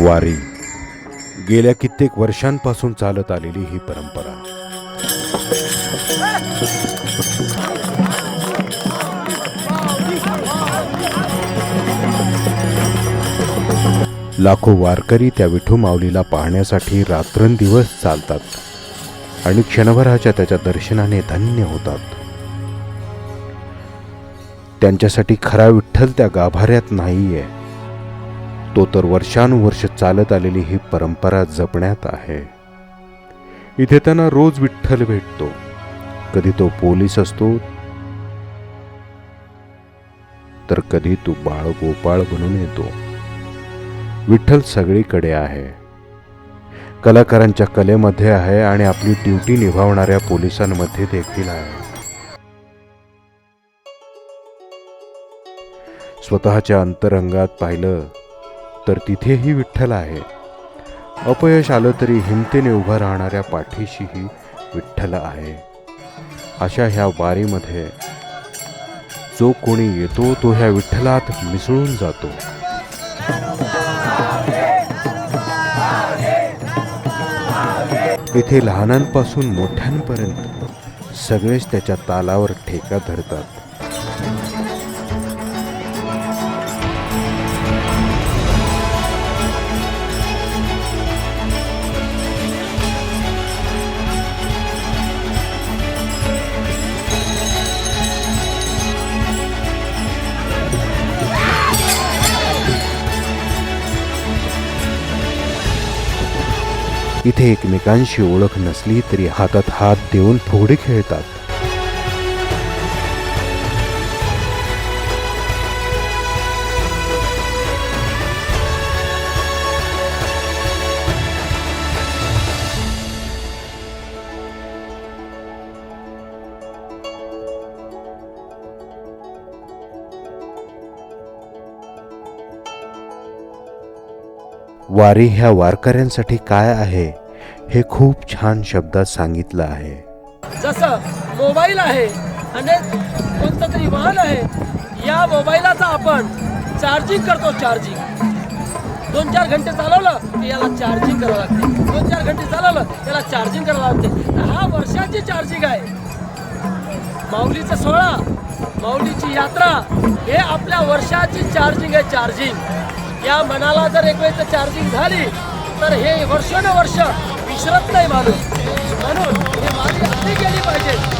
वारी गेल्या कित्येक वर्षांपासून चालत आलेली ही परंपरा. लाखो वारकरी त्या विठू माऊलीला पाहण्यासाठी रात्रंदिवस चालतात आणि क्षणभराच्या त्याच्या दर्शनाने धन्य होतात. त्यांच्यासाठी खरा विठ्ठल त्या गाभाऱ्यात नाहीये. तो तर वर्षानुवर्ष चालत आलेली ही परंपरा जपण्यात आहे. इथे त्यांना रोज विठ्ठल भेटतो. कधी तो पोलीस असतो, तर कधी तो बाळ गोपाळ बनून येतो. विठ्ठल सगळीकडे आहे. कलाकारांच्या कलेमध्ये आहे आणि आपली ड्युटी निभावणाऱ्या पोलिसांमध्ये देखील आहे. स्वतःच्या अंतरंगात पाहिलं तर तिथेही विठ्ठल आहे. अपयश आलं तरी हिमतीने उभं राहणाऱ्या पाठीशीही विठ्ठल आहे. अशा ह्या वारीमध्ये जो कोणी येतो तो ह्या विठ्ठलात मिसळून जातो. इथे लहानांपासून मोठ्यांपर्यंत सगळेच त्याच्या तालावर ठेका धरतात. इथे एकमेकांशी ओळख नसली तरी हातात हात देऊन फुगडी खेळतात. वारी ह्या वारकऱ्यांसाठी काय आहे हे खूप छान शब्दात सांगितलं आहे. जसं मोबाईल आहे आणि कोणतं तरी वाहन आहे, या मोबाईलाचा आपण चार्जिंग करतो. चार्जिंग 2-4 घंटे चालवलं की याला चार्जिंग करावं लागते. 2-4 घंटे चालवलं त्याला चार्जिंग करावं लागते. हा वर्षाची चार्जिंग आहे. माऊलीचा सोहळा, माऊलीची यात्रा हे आपल्या वर्षाची चार्जिंग आहे. चार्जिंग या मनाला जर एक वेळेस चार्जिंग झाली तर हे वर्षानुवर्ष विसरत नाही माणूस. म्हणून ही वारी अशी गेली पाहिजे.